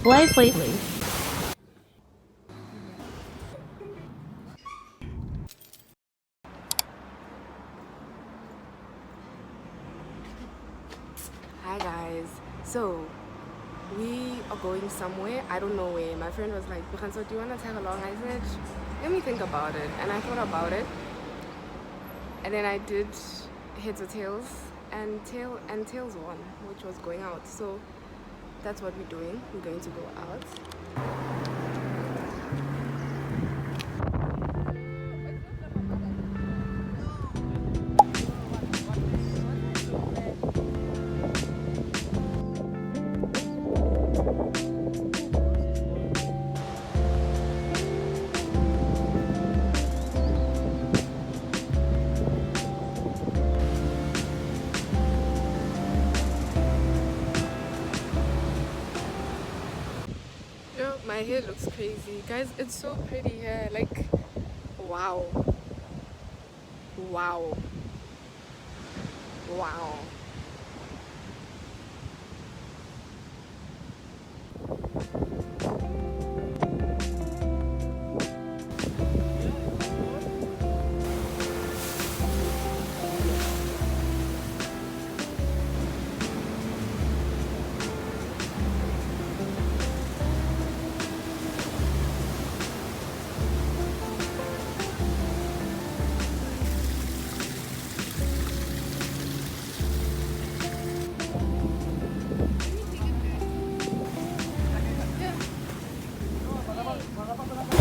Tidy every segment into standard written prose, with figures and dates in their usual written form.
Play. Hi guys. So we are going somewhere. I don't know where. My friend was like, "So do you want to tag along?" I said, "Let me think about it." And I thought about it, and then I did heads or tails, and tails won, which was going out. So that's what we're doing. We're going to go out. Yo, my hair looks crazy, guys. It's so pretty here. Like, wow, wow, wow.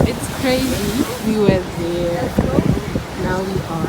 It's crazy. We were there. Now we are.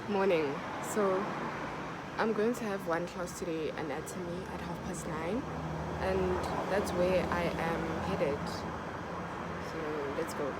Morning. So I'm going to have one class today, anatomy, at 9:30, and that's where I am headed. So let's go.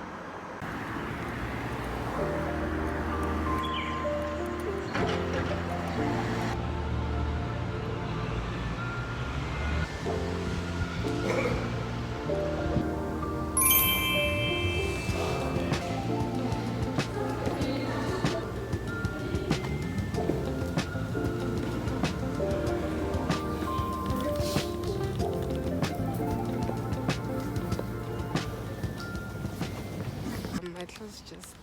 My class just.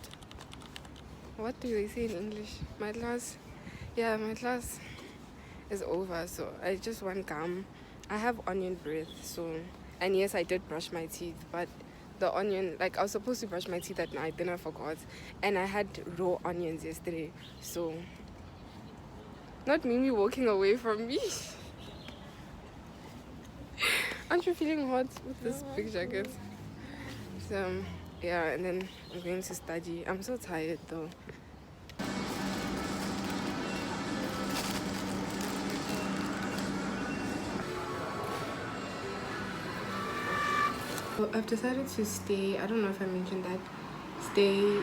What do they say in English? My class. Yeah, my class is over. So I just want gum. I have onion breath. So, and yes, I did brush my teeth, but the onion, like I was supposed to brush my teeth at night, then I forgot, and I had raw onions yesterday. So, not Mimi walking away from me. Aren't you feeling hot with this big jacket? So, yeah, and then I'm going to study. I'm so tired though. So I've decided to stay. I don't know if I mentioned that. Stay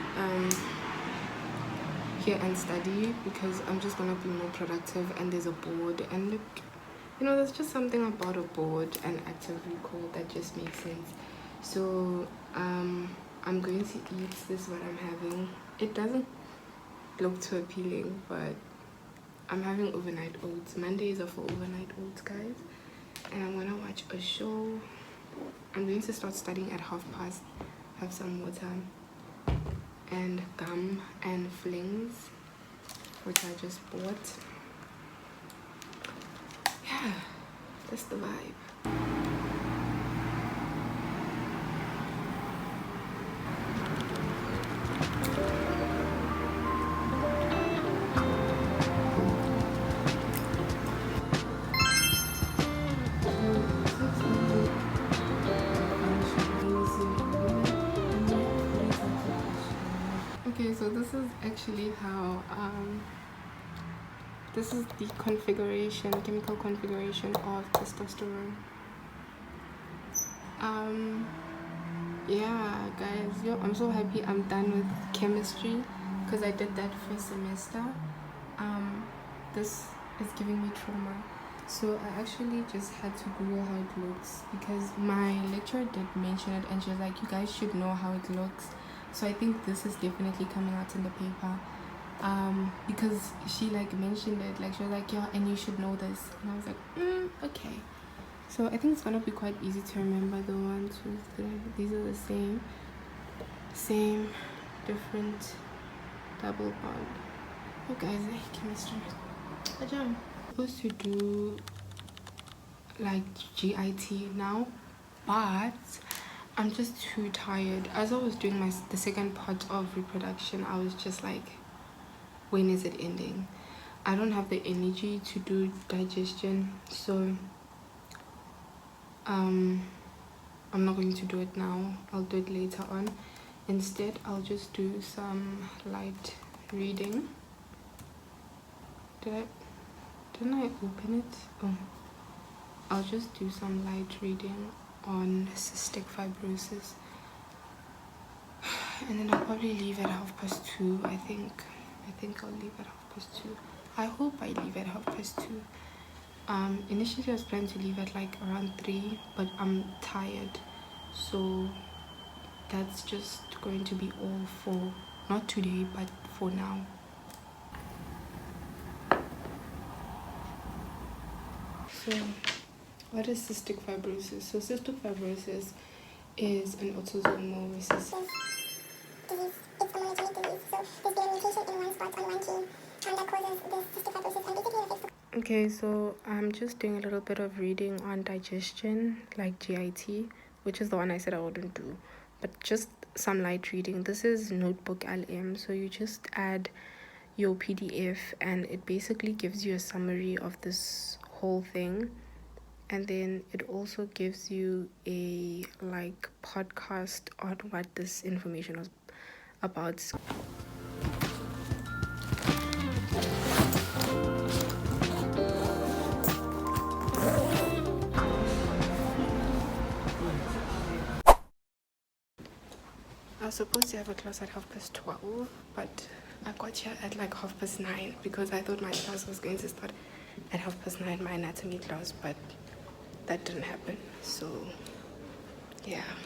here and study because I'm just gonna be more productive. And there's a board, and look, there's just something about a board and active recall that just makes sense. So I'm going to eat. This is what I'm having. It doesn't look too appealing, but I'm having overnight oats. Mondays are for overnight oats, guys. And I'm gonna watch a show. I'm going to start studying at 9:30. Have some water and gum and flings, which I just bought. Yeah, that's the vibe. So this is actually how this is the chemical configuration of testosterone. Yeah, guys, I'm so happy I'm done with chemistry because I did that first semester. This is giving me trauma. So I actually just had to Google how it looks because my lecturer did mention it and she was like, you guys should know how it looks. So I think this is definitely coming out in the paper. Because she like mentioned it, like she was like, yeah, and you should know this. And I was like, okay. So I think it's gonna be quite easy to remember the 1, 2, 3. These are the same, different double bond. Oh guys, chemistry. I'm supposed to do like GIT now, but I'm just too tired. As I was doing the second part of reproduction, I was just like, when is it ending? I don't have the energy to do digestion, so I'm not going to do it now. I'll do it later on. Instead, I'll just do some light reading. Didn't I open it? Oh, I'll just do some light reading on cystic fibrosis, and then I'll probably leave at 2:30. I think I'll leave at 2:30. I hope I leave at 2:30. Initially I was planning to leave at like around 3, but I'm tired, so that's just going to be all for not today, but for now. So what is cystic fibrosis? So cystic fibrosis is an autosomal recessive disease. It's a monogenic disease. So there's been a mutation in one spot on one gene that causes this cystic fibrosis and basically affects. Okay, so I'm just doing a little bit of reading on digestion, like GIT, which is the one I said I wouldn't do, but just some light reading. This is Notebook LM, so you just add your PDF and it basically gives you a summary of this whole thing, and then it also gives you a like podcast on what this information was about. I was supposed to have a class at 12:30, but I got here at like 9:30 because I thought my class was going to start at 9:30, my anatomy class, but that didn't happen. So yeah.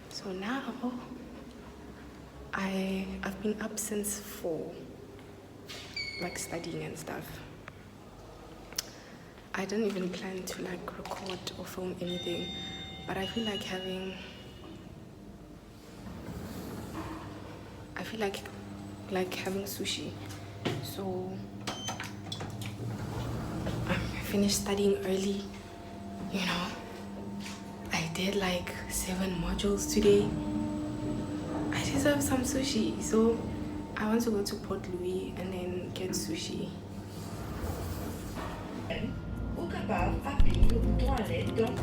So now I've been up since 4, like studying and stuff. I didn't even plan to like record or film anything, but I feel like having sushi. So I finished studying early, you know. I did like 7 modules today. I deserve some sushi, so I want to go to Port Louis and then get sushi. Ou capable, appuie le bouton à l'aide dans...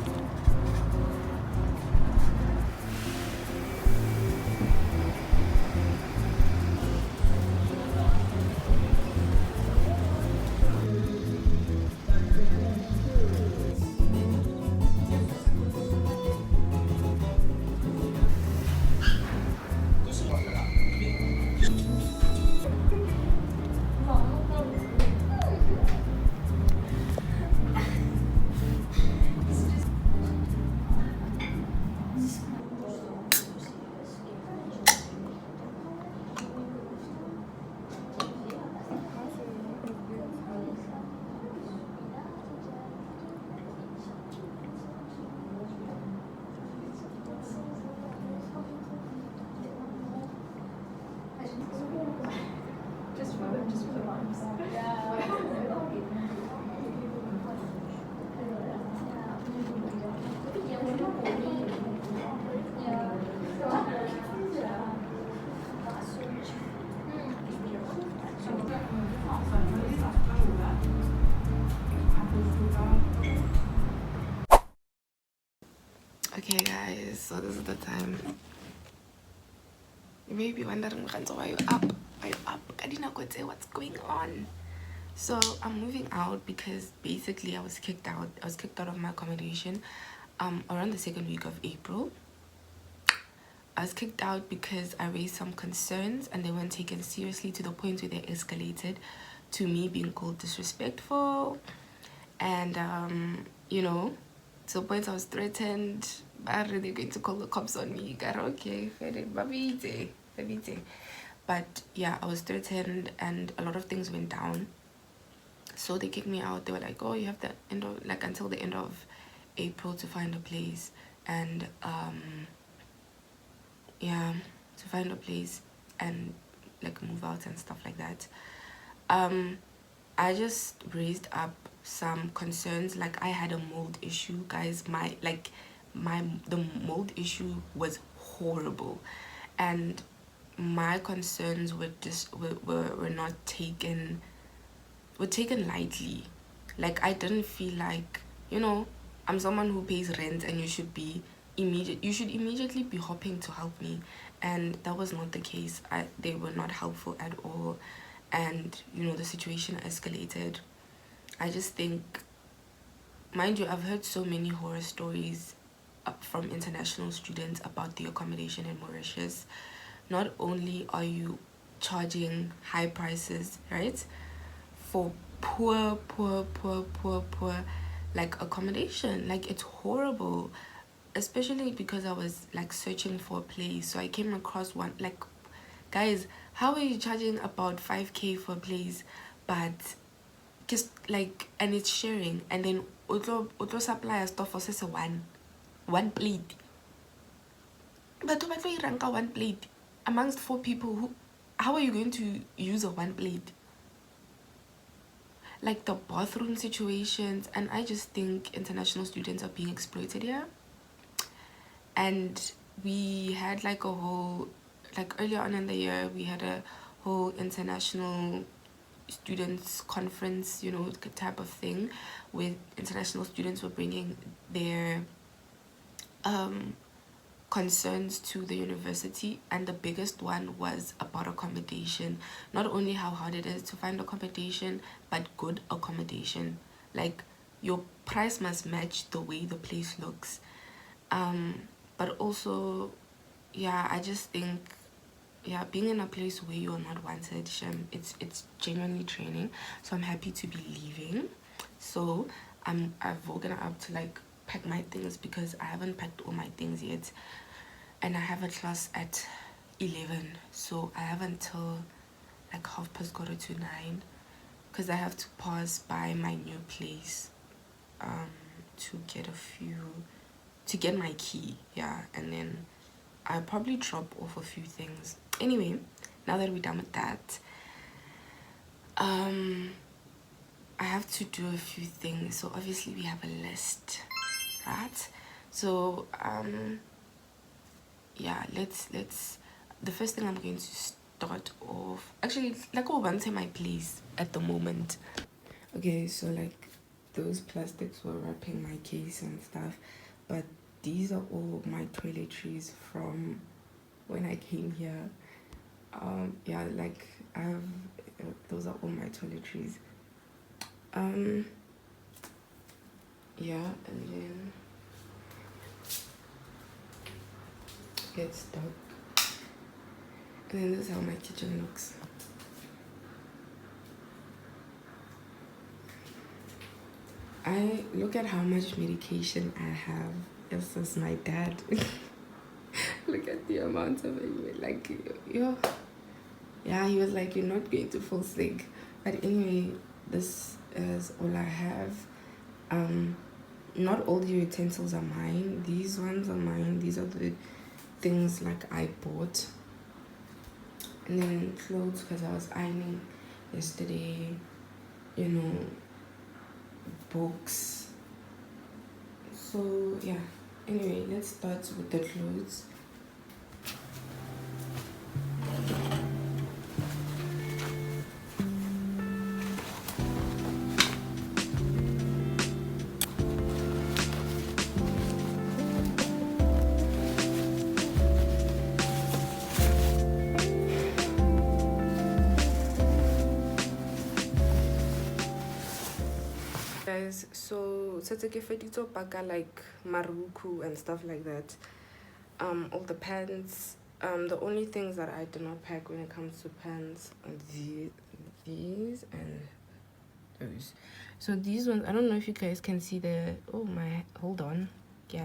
Okay guys, so this is the time. You may be wondering, why you up? Why you up? Kadina Kote, what's going on? So I'm moving out because basically I was kicked out. I was kicked out of my accommodation around the second week of April. I was kicked out because I raised some concerns and they weren't taken seriously, to the point where they escalated to me being called disrespectful. And, you know, to the point I was threatened. They're going to call the cops on me. Okay, but yeah, I was threatened and a lot of things went down. So they kicked me out. They were like, oh, you have the end of, like, until the end of April to find a place. And yeah, to find a place and like move out and stuff like that. I just raised up some concerns. Like, I had a mold issue, guys. The mold issue was horrible, and my concerns were just were not taken lightly. Like, I didn't feel like, you know, I'm someone who pays rent and you should immediately be hopping to help me, and that was not the case. They were not helpful at all, and you know, the situation escalated. I just think, mind you, I've heard so many horror stories from international students about the accommodation in Mauritius. Not only are you charging high prices, right, for poor like accommodation, like it's horrible, especially because I was like searching for a place. So I came across one, like, guys, how are you charging about 5k for a place, but just like, and it's sharing, and then auto supply stuff for say one plate, but one plate amongst 4 people. Who, how are you going to use a one plate? Like the bathroom situations, and I just think international students are being exploited here. And we had like a whole, like earlier on in the year, we had a whole international students conference, you know, type of thing, with international students were bringing their concerns to the university, and the biggest one was about accommodation. Not only how hard it is to find accommodation, but good accommodation. Like, your price must match the way the place looks. But also, yeah, I just think, yeah, being in a place where you're not wanted, it's genuinely draining. So I'm happy to be leaving. So I've woken up to like pack my things, because I haven't packed all my things yet, and I have a class at 11, so I have until like 9:30, because I have to pass by my new place to get my key, yeah, and then I'll probably drop off a few things. Anyway, now that we're done with that, I have to do a few things. So obviously we have a list, right? So yeah, let's the first thing I'm going to start off, actually, like, one to my place at the moment. Okay, so like those plastics were wrapping my case and stuff, but these are all my toiletries from when I came here. Yeah, like I have, those are all my toiletries. Yeah, and then get stuck, and then this is how my kitchen looks. I look at how much medication I have. This is my dad. Look at the amount of it. Like, yo, yeah, he was like, you're not going to fall sick. But anyway, this is all I have. Not all the utensils are mine. These ones are mine. These are the things like I bought. And then clothes, because I was ironing yesterday, you know, books. So yeah, anyway, let's start with the clothes. guys, so Setsekefedito Paka like Maruku and stuff like that. All the pants. The only things that I do not pack when it comes to pants are these and those. So these ones, I don't know if you guys can see the, oh my, hold on. I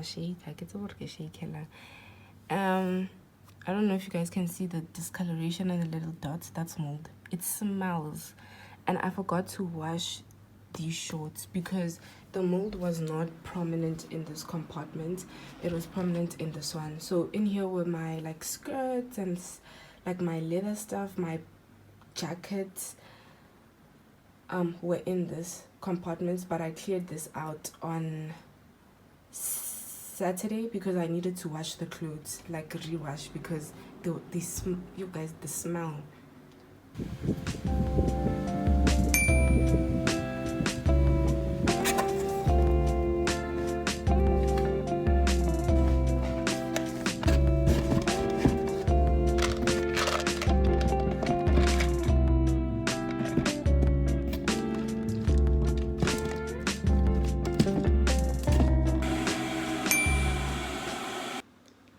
don't know if you guys can see the discoloration and the little dots. That's mold. It smells. And I forgot to wash these shorts because the mold was not prominent in this compartment. It was prominent in this one. So in here were my like skirts and like my leather stuff, my jackets were in this compartment, but I cleared this out on Saturday because I needed to wash the clothes, like rewash, because you guys, the smell.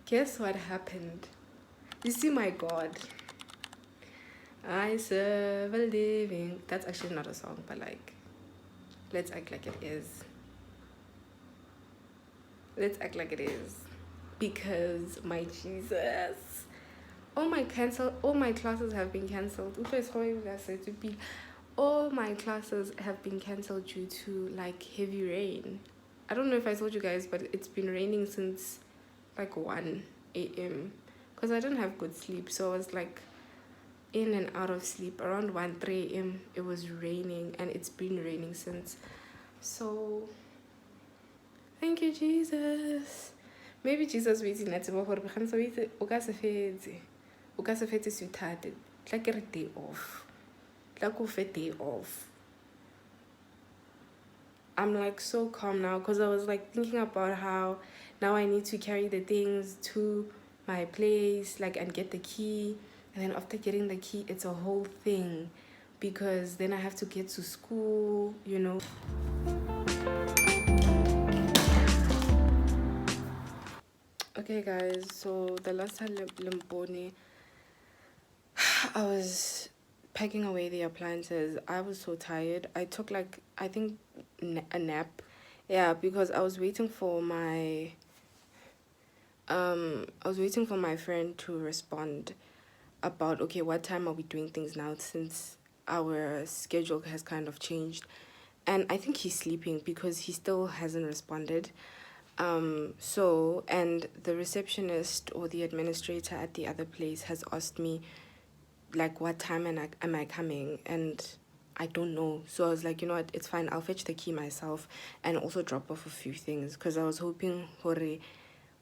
Guess what happened? You see my God. I serve a living. That's actually not a song, but like, let's act like it is. Let's act like it is. Because my Jesus. All my classes have been cancelled. All my classes have been cancelled due to like heavy rain. I don't know if I told you guys, but it's been raining since like 1 a.m. because I didn't have good sleep, so I was like in and out of sleep. Around 3 a.m. it was raining, and it's been raining since. So thank you, Jesus. Maybe Jesus was in that like a day off, like a day off. I'm like so calm now because I was like thinking about how now I need to carry the things to my place, like, and get the key. And then after getting the key, it's a whole thing because then I have to get to school, you know. Okay, guys, so the last time Limboni, I was packing away the appliances. I was so tired. I took like, I think, a nap. Yeah, because I was waiting for my friend to respond about, okay, what time are we doing things now, since our schedule has kind of changed. And I think he's sleeping because he still hasn't responded. So, and the receptionist or the administrator at the other place has asked me, like, what time am I coming? And I don't know. So I was like, you know what, it's fine. I'll fetch the key myself and also drop off a few things, because I was hoping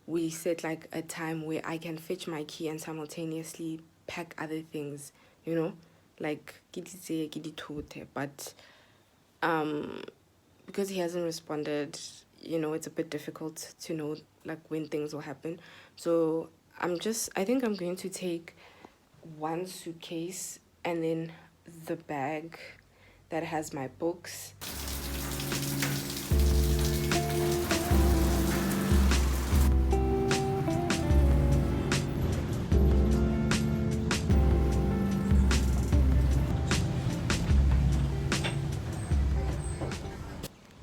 we set like a time where I can fetch my key and simultaneously pack other things, you know, like but because he hasn't responded, you know, it's a bit difficult to know like when things will happen. So I think I'm going to take one suitcase and then the bag that has my books.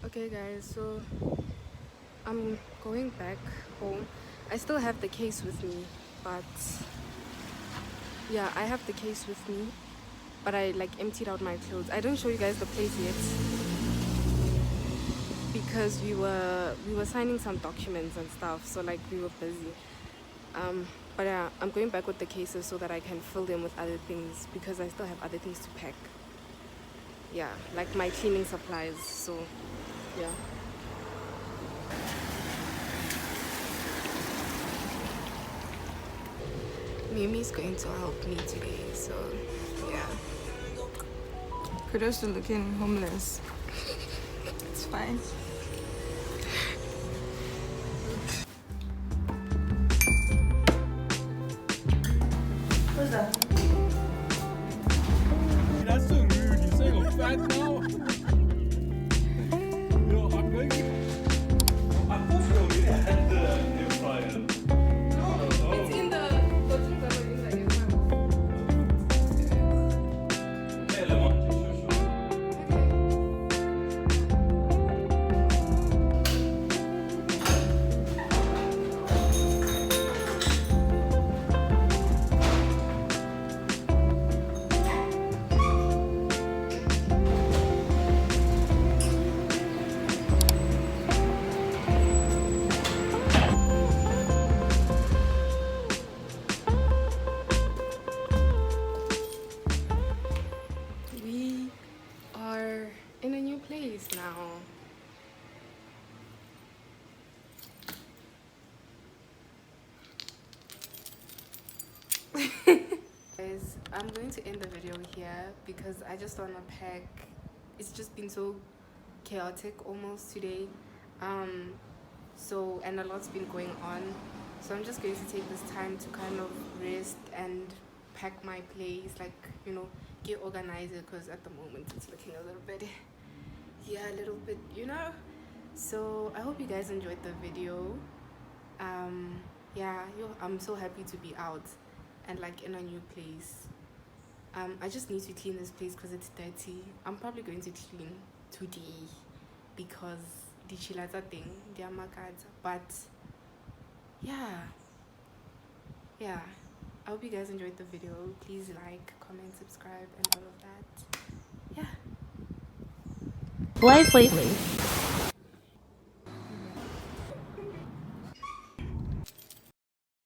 Okay guys, so I'm going back home. I still have the case with me, but yeah, I have the case with me, but I like emptied out my clothes. I didn't show you guys the place yet because we were signing some documents and stuff, so like we were busy. But yeah, I'm going back with the cases so that I can fill them with other things because I still have other things to pack. Yeah, like my cleaning supplies. So yeah. Mimi's going to help me today, so yeah. Kudos to looking homeless. It's fine. What's that? That's so rude. You're saying I'm fat now. Guys, I'm going to end the video here because I just want to pack. It's just been so chaotic almost today. So, and a lot's been going on. So I'm just going to take this time to kind of rest and pack my place, like, you know, get organized, because at the moment it's looking a little bit, yeah, a little bit, you know. So I hope you guys enjoyed the video. Yeah, I'm so happy to be out and like in a new place. I just need to clean this place because it's dirty. I'm probably going to clean today because the chilata thing, they are makata. But yeah, I hope you guys enjoyed the video. Please like, comment, subscribe, and all of that. Yeah. Life lately.